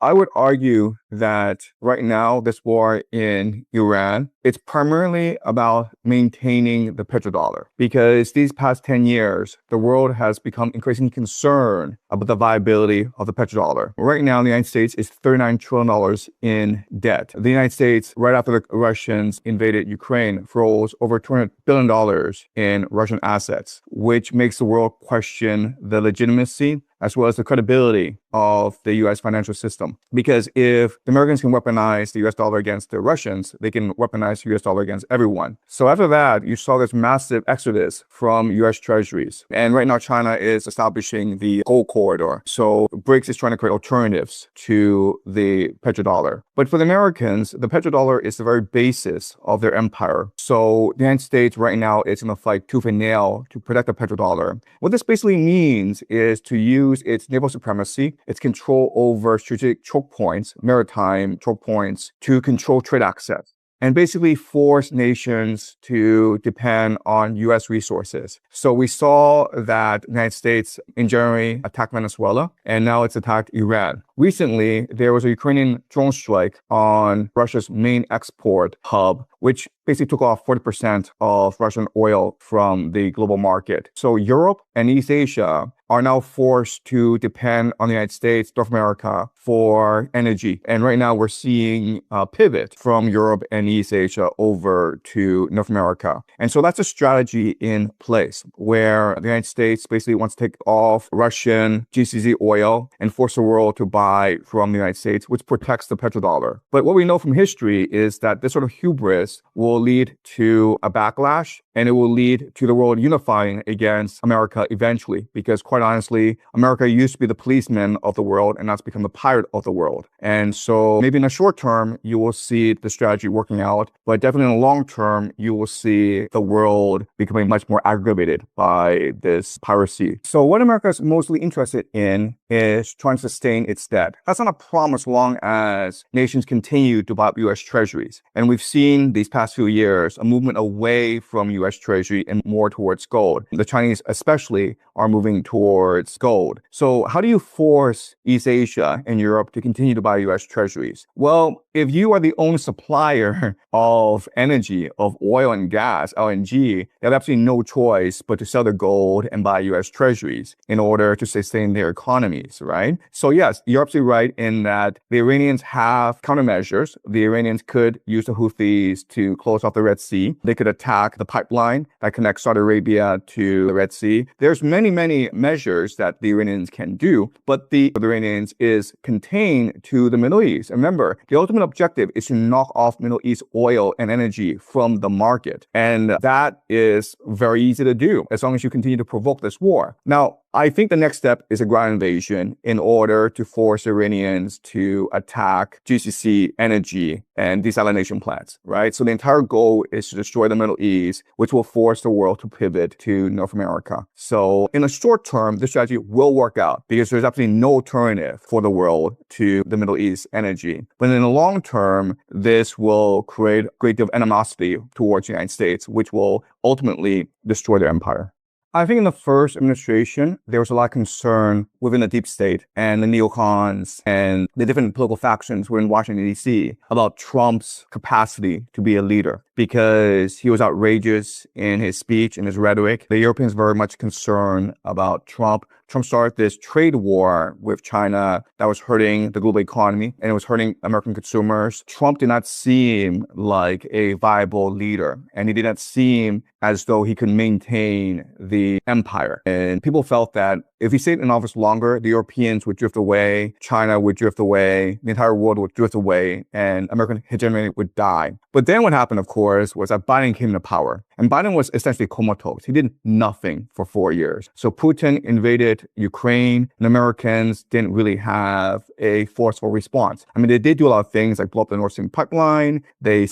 I would argue that right now, this war in Iran, it's primarily about maintaining the petrodollar because these past 10 years, the world has become increasingly concerned about the viability of the petrodollar. Right now, the United States is $39 trillion in debt. The United States, right after the Russians invaded Ukraine, froze over $200 billion in Russian assets, which makes the world question the legitimacy as well as the credibility of the U.S. financial system. Because if the Americans can weaponize the U.S. dollar against the Russians, they can weaponize the U.S. dollar against everyone. So after that, you saw this massive exodus from U.S. treasuries. And right now, China is establishing the gold corridor. So BRICS is trying to create alternatives to the petrodollar. But for the Americans, the petrodollar is the very basis of their empire. So the United States right now is going to fight tooth and nail to protect the petrodollar. What this basically means is to use its naval supremacy, its control over strategic choke points, maritime choke points, to control trade access, and basically force nations to depend on U.S. resources. So we saw that the United States in January attacked Venezuela, and now it's attacked Iran. Recently, there was a Ukrainian drone strike on Russia's main export hub, which basically took off 40% of Russian oil from the global market. So Europe and East Asia are now forced to depend on the United States, North America for energy. And right now we're seeing a pivot from Europe and East Asia over to North America. And so that's a strategy in place where the United States basically wants to take off Russian GCC oil and force the world to buy from the United States, which protects the petrodollar. But what we know from history is that this sort of hubris will lead to a backlash, and it will lead to the world unifying against America eventually, because quite honestly, America used to be the policeman of the world, and now it's become the pirate of the world. And so maybe in the short term, you will see the strategy working out, but definitely in the long term, you will see the world becoming much more aggravated by this piracy. So what America is mostly interested in is trying to sustain its debt. That's not a problem as long as nations continue to buy up U.S. treasuries. And we've seen these past few years a movement away from U.S. Treasury and more towards gold. The Chinese especially are moving towards gold. So how do you force East Asia and Europe to continue to buy U.S. Treasuries? Well, if you are the only supplier of energy, of oil and gas, LNG, they have absolutely no choice but to sell their gold and buy U.S. Treasuries in order to sustain their economies, right? So yes, you're absolutely right in that the Iranians have countermeasures. The Iranians could use the Houthis to close off the Red Sea. They could attack the pipeline that connects Saudi Arabia to the Red Sea. There's many measures that the Iranians can do, but the Iranians is contained to the Middle East. Remember, the ultimate objective is to knock off Middle East oil and energy from the market. And that is very easy to do as long as you continue to provoke this war. Now, I think the next step is a ground invasion in order to force Iranians to attack GCC energy and desalination plants, right? So the entire goal is to destroy the Middle East, which will force the world to pivot to North America. So in the short term, this strategy will work out because there's absolutely no alternative for the world to the Middle East energy. But in the long term, this will create a great deal of animosity towards the United States, which will ultimately destroy their empire. I think in the first administration, there was a lot of concern within the deep state and the neocons and the different political factions within Washington, D.C. about Trump's capacity to be a leader because he was outrageous in his speech and his rhetoric. The Europeans were very much concerned about Trump. Trump started this trade war with China that was hurting the global economy and it was hurting American consumers. Trump did not seem like a viable leader, and he did not seem as though he could maintain the empire. And people felt that if he stayed in office longer, the Europeans would drift away, China would drift away, the entire world would drift away, and American hegemony would die. But then what happened, of course, was that Biden came to power. And Biden was essentially comatose. He did nothing for 4 years. So Putin invaded Ukraine, and Americans didn't really have a forceful response. I mean, they did do a lot of things like blow up the Nord Stream pipeline, they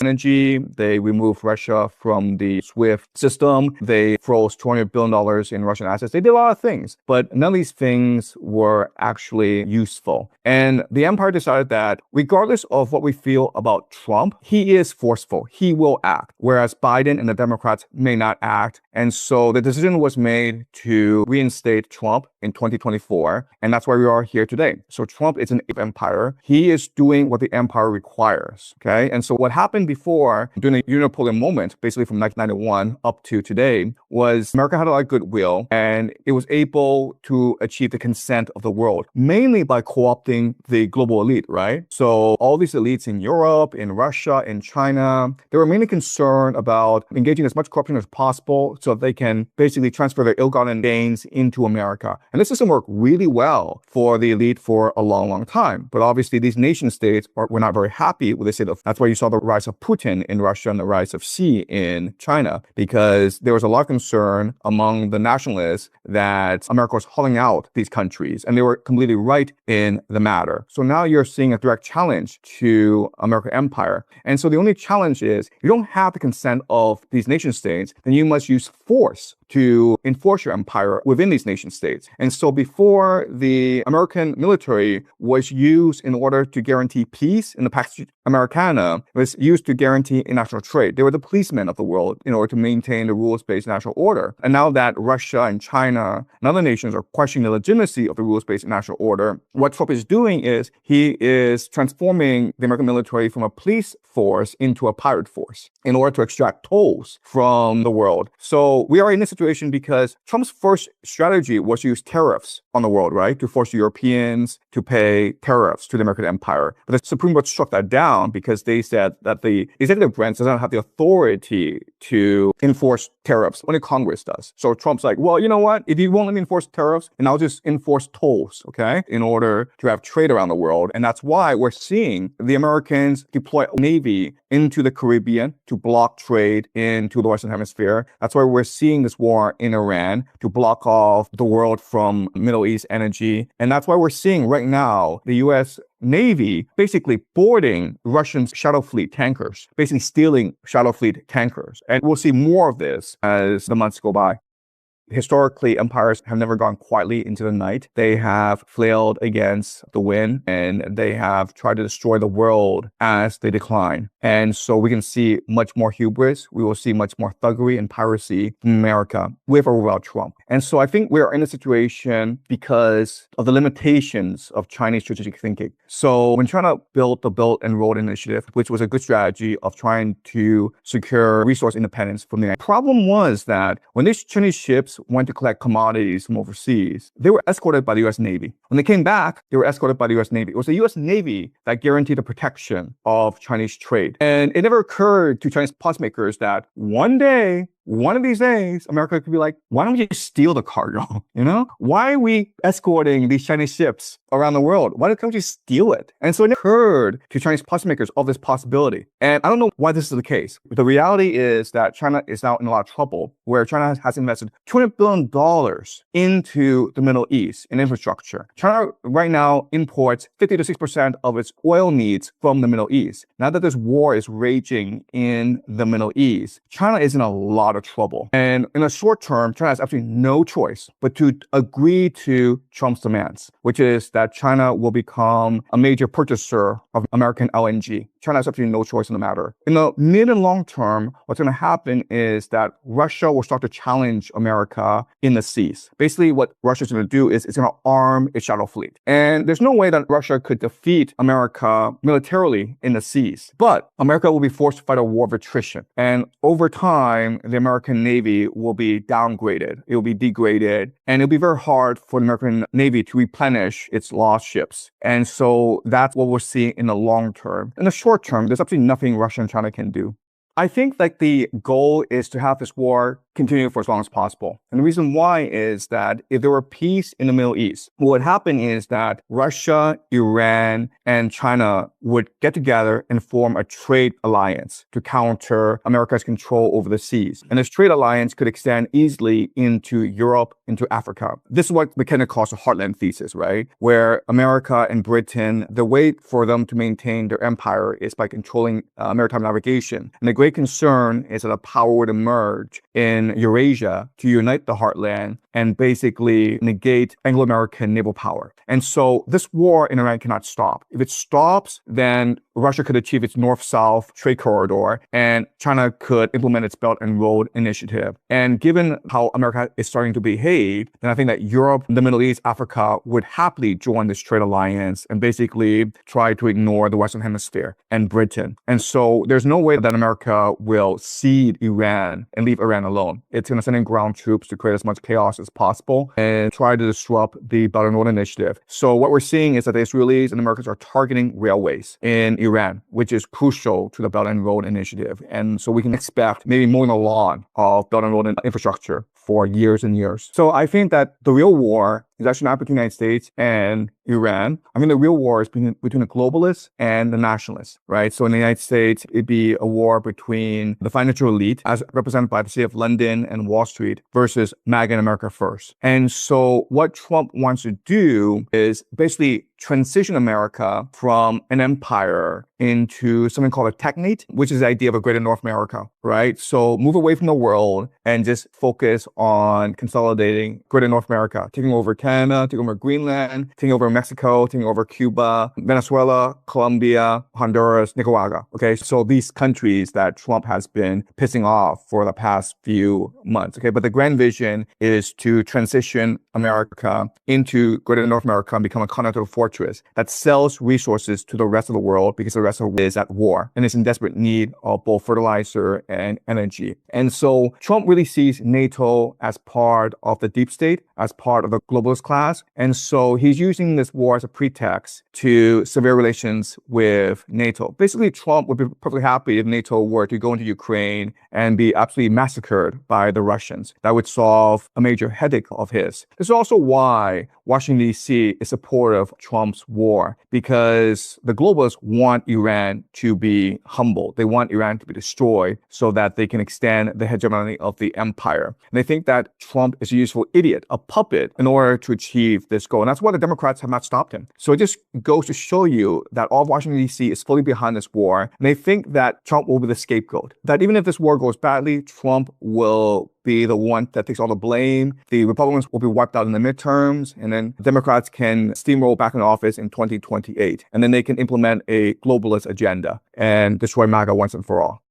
removed Russia from the SWIFT system, they froze $200 billion in Russian assets. They did a lot of things, but none of these things were actually useful. And the empire decided that regardless of what we feel about Trump, he is forceful. He will act, whereas Biden and the Democrats may not act. And so the decision was made to reinstate Trump in 2024. And that's why we are here today. So Trump is an empire. He is doing what the empire requires. Okay. And so what happened before during the unipolar moment, basically from 1991 up to today, was America had a lot of goodwill and it was able to achieve the consent of the world, mainly by co-opting the global elite, right? So all these elites in Europe, in Russia, in China, they were mainly concerned about engaging as much corruption as possible so that they can basically transfer their ill-gotten gains into America. And this system worked really well for the elite for a long, long time. But obviously these nation states were not very happy with this. That's why you saw the rise of Putin in Russia and the rise of Xi in China, because there was a lot of concern among the nationalists that America was hollowing out these countries, and they were completely right in the matter. So now you're seeing a direct challenge to American empire. And so the only challenge is you don't have the consent of these nation states, then you must use force to enforce your empire within these nation states. And so before, the American military was used in order to guarantee peace in the Pax Americana, it was used to guarantee international trade. They were the policemen of the world in order to maintain the rules-based international order. And now that Russia and China and other nations are questioning the legitimacy of the rules-based international order, what Trump is doing is he is transforming the American military from a police force into a pirate force in order to extract tolls from the world. So we are in this situation because Trump's first strategy was to use tariffs on the world, right? To force Europeans to pay tariffs to the American empire. But the Supreme Court struck that down because they said that the executive branch does not have the authority to enforce tariffs. Only Congress does. So Trump's like, well, you know what? If you won't let me enforce tariffs, and I'll just enforce tolls, okay? In order to have trade around the world. And that's why we're seeing the Americans deploy a Navy into the Caribbean to block trade into the Western Hemisphere. That's why we're seeing this war in Iran to block off the world from Middle East energy. And that's why we're seeing right now the U.S. Navy basically boarding Russian shadow fleet tankers, basically stealing shadow fleet tankers. And we'll see more of this as the months go by. Historically, empires have never gone quietly into the night. They have flailed against the wind and they have tried to destroy the world as they decline. And so we can see much more hubris. We will see much more thuggery and piracy in America with or without Trump. And so I think we're in a situation because of the limitations of Chinese strategic thinking. So when China built the Belt and Road Initiative, which was a good strategy of trying to secure resource independence from the United States, the problem was that when these Chinese ships went to collect commodities from overseas, they were escorted by the U.S. Navy. When they came back, they were escorted by the U.S. Navy. It was the U.S. Navy that guaranteed the protection of Chinese trade. And it never occurred to Chinese policymakers that one day, one of these days, America could be like, why don't we just steal the cargo? You know, why are we escorting these Chinese ships around the world? Why can't we just steal it? And so it occurred to Chinese policymakers of this possibility. And I don't know why this is the case. The reality is that China is now in a lot of trouble, where China has invested $200 billion into the Middle East in infrastructure. China right now imports 50 to 6% of its oil needs from the Middle East. Now that this war is raging in the Middle East, China is in a lot of trouble. And in the short term, China has absolutely no choice but to agree to Trump's demands, which is that China will become a major purchaser of American LNG. China has absolutely no choice in the matter. In the mid and long term, what's going to happen is that Russia will start to challenge America in the seas. Basically, what Russia's going to do is it's going to arm its shadow fleet. And there's no way that Russia could defeat America militarily in the seas. But America will be forced to fight a war of attrition. And over time, the American Navy will be downgraded. It will be degraded. And it'll be very hard for the American Navy to replenish its lost ships. And so that's what we'll see in the long term. In the short term, there's absolutely nothing Russia and China can do. I think that the goal is to have this war continue for as long as possible. And the reason why is that if there were peace in the Middle East, what would happen is that Russia, Iran, and China would get together and form a trade alliance to counter America's control over the seas. And this trade alliance could extend easily into Europe, into Africa. This is what McKenna calls the heartland thesis, right? Where America and Britain, the way for them to maintain their empire is by controlling maritime navigation. And the great concern is that a power would emerge in in Eurasia to unite the heartland and basically negate Anglo-American naval power. And so this war in Iran cannot stop. If it stops, then Russia could achieve its north-south trade corridor and China could implement its Belt and Road Initiative. And given how America is starting to behave, then I think that Europe, the Middle East, Africa would happily join this trade alliance and basically try to ignore the Western Hemisphere and Britain. And so there's no way that America will cede Iran and leave Iran alone. It's going to send in ground troops to create as much chaos as possible and try to disrupt the Belt and Road Initiative. So what we're seeing is that the Israelis and Americans are targeting railways in Iran, which is crucial to the Belt and Road Initiative. And so we can expect maybe mowing the lawn of Belt and Road infrastructure for years and years. So I think that the real war is actually not between the United States and Iran. I mean, the real war is between the globalists and the nationalists, right? So in the United States, it'd be a war between the financial elite, as represented by the city of London and Wall Street, versus MAGA and America First. And so what Trump wants to do is basically transition America from an empire into something called a technate, which is the idea of a greater North America, right? So move away from the world and just focus on consolidating greater North America, taking over Canada, taking over Greenland, taking over Mexico, taking over Cuba, Venezuela, Colombia, Honduras, Nicaragua. Okay, so these countries that Trump has been pissing off for the past few months. Okay, but the grand vision is to transition America into greater North America and become a continental fortress that sells resources to the rest of the world because the rest of the world is at war and is in desperate need of both fertilizer and energy. And so Trump really sees NATO as part of the deep state, as part of the globalist class. And so he's using this war as a pretext to sever relations with NATO. Basically, Trump would be perfectly happy if NATO were to go into Ukraine and be absolutely massacred by the Russians. That would solve a major headache of his. This is also why Washington, D.C. is supportive of Trump's war, because the globalists want Iran to be humbled. They want Iran to be destroyed so that they can extend the hegemony of the empire. And they think that Trump is a useful idiot, a puppet, in order to achieve this goal. And that's why the Democrats have not stopped him. So it just goes to show you that all of Washington, D.C. is fully behind this war. And they think that Trump will be the scapegoat, that even if this war goes badly, Trump will be the one that takes all the blame. The Republicans will be wiped out in the midterms, and then Democrats can steamroll back in office in 2028. And then they can implement a globalist agenda and destroy MAGA once and for all.